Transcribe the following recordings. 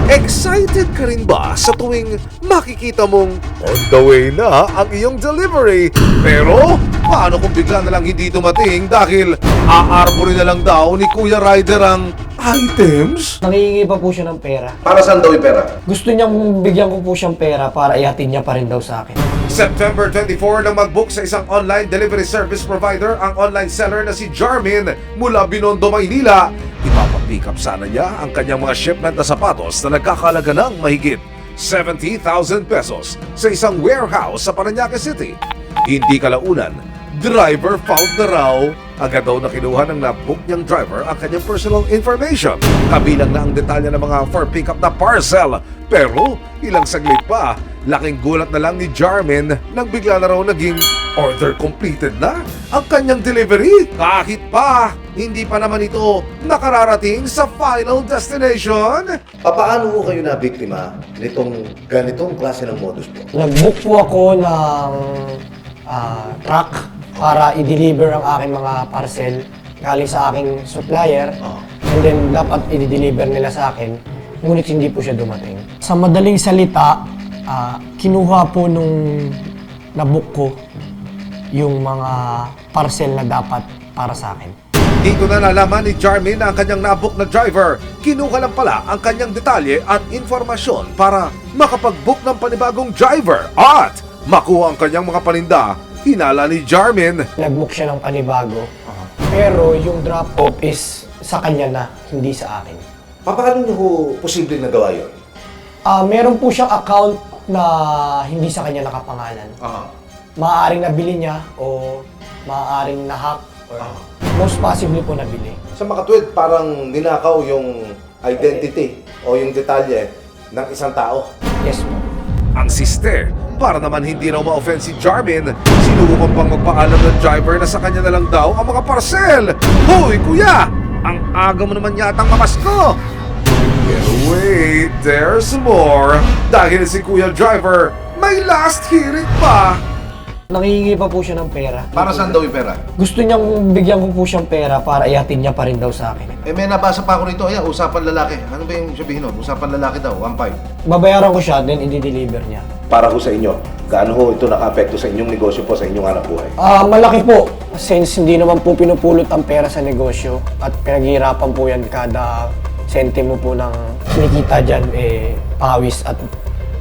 Excited ka rin ba sa tuwing makikita mong on the way na ang iyong delivery? Pero paano kung bigla na lang hindi dumating dahil aarborin na lang daw ni Kuya Ryder ang items? Nangihingi pa po siya ng pera. Para saan daw yung pera? Gusto niyang bigyan ko po siyang pera para ihatid niya pa rin daw sa akin. September 24 nang mag-book sa isang online delivery service provider ang online seller na si Jarmin mula Binondo, Maynila. Ipapapick up sana niya ang kanyang mga shipment na sapatos na nagkakalaga ng mahigit 70,000 pesos sa isang warehouse sa Parañaque City. Hindi kalaunan, driver found na raw. Agad daw na kinuha ng na-book niyang driver ang kanyang personal information. Kabilang na ang detalye ng mga for pick up na parcel. Pero ilang saglit pa, laking gulat na lang ni Jarmin nang bigla na raw naging order completed na ang kanyang delivery. Kahit pa, hindi pa naman ito nakararating sa final destination. Paano ho kayo nabiktima nitong ganitong klase ng modus po? Nag-book po ako ng truck para i-deliver ang aking mga parcel galing sa aking supplier. And then dapat i-deliver nila sa akin, ngunit hindi po siya dumating. Sa madaling salita, kinuha po nung na-book ko yung mga parcel na dapat para sa akin. Dito na nalaman ni Jarmin na ang kanyang nabook na driver. Kinuha lang pala ang kanyang detalye at informasyon para makapag-book ng panibagong driver at makuha ang kanyang mga paninda. Hinala ni Jarmin. Nag-book siya ng panibago, pero yung drop-off is sa kanya na, hindi sa akin. Paano niyo ho posibleng nagawa yun? Meron po siyang account na hindi sa kanya nakapangalan. Maaaring nabili niya o maaaring na-hack or most possibly po nabili. Sa makatwid, parang ninakaw yung identity o yung detalye ng isang tao. Yes po. Ang sister, para naman hindi raw ma-offend si Jarmin, sinubukan pang magpaalam ng driver na sa kanya na lang daw ang mga parcel. Hoy kuya! Ang aga mo naman yatang mamasko! Pero wait, there's more. Dahil si Kuya Driver, may last hearing pa. Nangihingi pa po siya ng pera. Para saan daw yung pera? Gusto niyang bigyan ko po siyang pera para ihatid niya pa rin daw sa akin. May nabasa pa ako rito. Ayan, usapan lalaki. Ano ba yung sabihin nun? Usapan lalaki daw, 1.5. Babayaran ko siya, then i-deliver niya. Para ho sa inyo, gaano ho ito naka-apekto sa inyong negosyo po, sa inyong hanap buhay? Malaki po. Since hindi naman po pinupulot ang pera sa negosyo at pinaghihirapan po yan kada sentimo po ng kinikita dyan, pawis at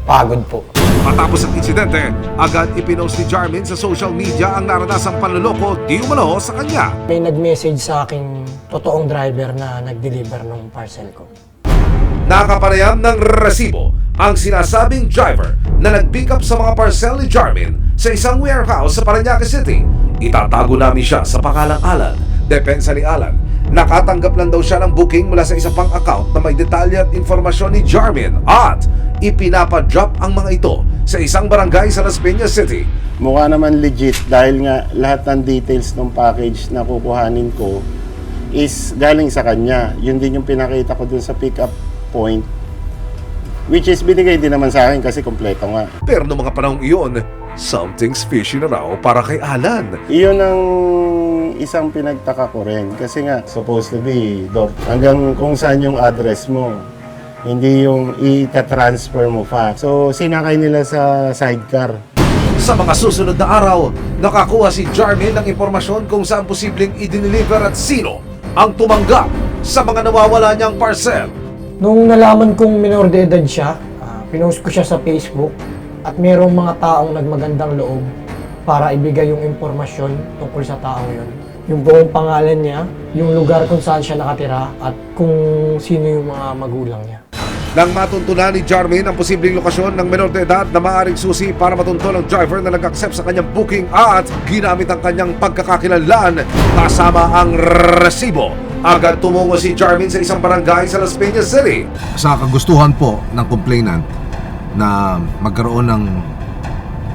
pagod po. Matapos ang insidente, agad ipinost ni Jarmin sa social media ang naranasang panloloko di umano sa kanya. May nag-message sa aking totoong driver na nag-deliver ng parcel ko. Nakapareham ng resibo ang sinasabing driver na nag-pick up sa mga parcel ni Jarmin sa isang warehouse sa Parañaque City. Itatago namin siya sa pangalang Alan. Depensa ni Alan, nakatanggap lang daw siya ng booking mula sa isa pang account na may detalye at informasyon ni Jarmin at ipinapa-drop ang mga ito sa isang barangay sa Las Piñas City. Mukha naman legit dahil nga lahat ng details ng package na kukuhanin ko is galing sa kanya. Yun din yung pinakita ko dun sa pick-up point, which is binigay din naman sa akin kasi kompleto nga. Pero noong mga panahong iyon, something's fishy na raw para kay Alan. Iyon ang isang pinagtaka ko rin kasi nga supposed to be hanggang kung saan yung address mo, hindi yung ita-transfer mo fa. So sinakay nila sa sidecar. Sa mga susunod na araw, nakakuha si Jarmin ng impormasyon kung saan posibleng i-deliver at sino ang tumanggap sa mga nawawala niyang parcel. Nung nalaman kong minor de edad siya, pinost ko siya sa Facebook at mayroong mga taong nagmagandang loob para ibigay yung impormasyon tungkol sa taong yun. Yung buong pangalan niya, yung lugar kung saan siya nakatira at kung sino yung mga magulang niya. Nang matuntunan ni Jarmin ang posibleng lokasyon ng menor de edad na maaaring susi para matuntun ang driver na nag-accept sa kanyang booking at ginamit ang kanyang pagkakakilanlan kasama ang resibo. Agad tumungo si Jarmin sa isang barangay sa Las Piñas City. Sa kagustuhan po ng complainant na magkaroon ng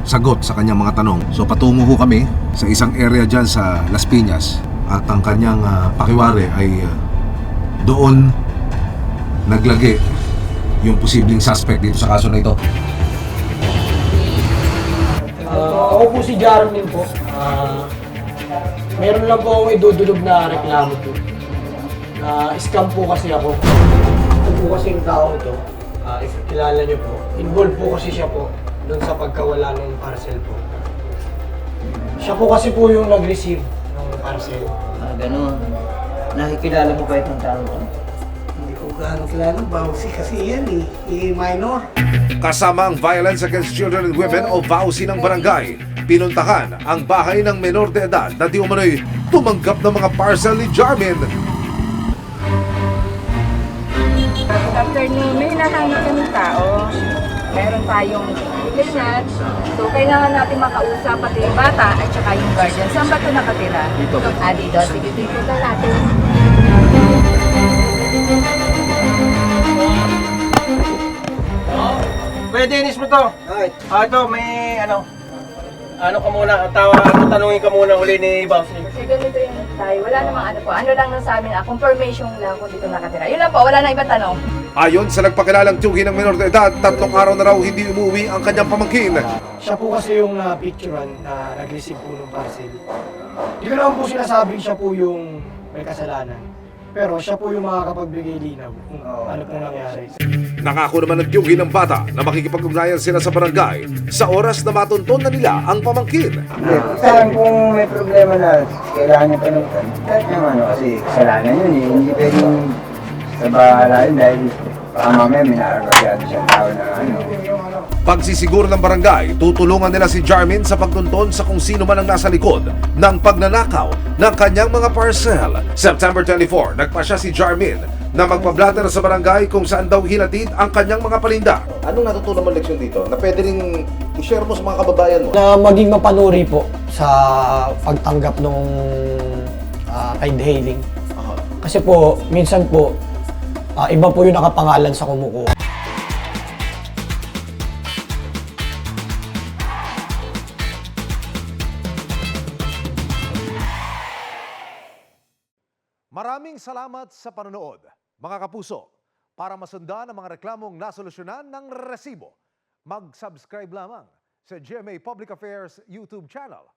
sagot sa kanyang mga tanong. So patungo ho kami sa isang area dyan sa Las Piñas at ang kanyang pakiwari ay doon naglagay yung posibleng suspect dito sa kaso na ito. Ako po si Jarmin po. Meron lang po akong idudulog na reklamo po. Scam po kasi ako. Ito po kasi yung tao ito. if kilala niyo po, involved po kasi siya po doon sa pagkawala ng parcel po. Siya po kasi po yung nag-receive ng parcel. Ganun. Nakikilala mo ba itong tao ko? Hindi ko gaano kilala, Bawsi kasi yan minor. Kasama ang Violence Against Children and Women o VAUSI ng barangay, pinuntahan ang bahay ng menor de edad na di umano'y tumanggap ng mga parcel ni Jarmin. Good afternoon. May hinahanap kami tao. Meron tayong complainant. So, kailangan natin makausap pati yung bata at saka yung guardian. Saan ba ito nakatira? Dito. Dito. Sige, dito na natin. Kuya Dennis mo to. Ito, may ano ka muna, tanungin ka muna uli ni Bossy. Kasi ganito yung tayo. Wala namang ano po. Ano lang nang sa amin, confirmation lang kung dito nakatira. Yun lang po, wala na ibang tanong. Ayon sa nagpakilalang tiyuhin ng menor de edad, 3 araw na raw hindi umuwi ang kanyang pamangkin. Siya po kasi yung na-picturean na nag-receive po ng parcel. Hindi ko naman po sinasabing siya po yung may kasalanan. Pero siya po yung makakapagbigay linaw kung ano pong nangyari. Nangako naman ng tiyuhin ng bata na makikipag-ugnayan sila sa barangay sa oras na matunton na nila ang pamangkin. Saan kung may problema na kailangan niya panutan, kahit naman kasi kasalanan yun eh. Hindi pwedeng sa bahala yun dahil baka mamaya may nakakagado siyang tao na Pagsisiguro ng barangay, tutulungan nila si Jarmin sa pagtunton sa kung sino man ang nasa likod ng pagnanakaw ng kanyang mga parcel. September 24, nagpasya si Jarmin na magpablatter sa barangay kung saan daw hinatid ang kanyang mga palinda. Anong natutunan mo leksyon dito? Na pwede rin i-share mo sa mga kababayan mo? Na maging mapanuri po sa pagtanggap ng ride hailing. Kasi po, minsan po, iba po yung nakapangalan sa kumukuha. Maraming salamat sa panonood, mga kapuso. Para masundan ang mga reklamong nasolusyonan ng resibo, mag-subscribe lamang sa GMA Public Affairs YouTube channel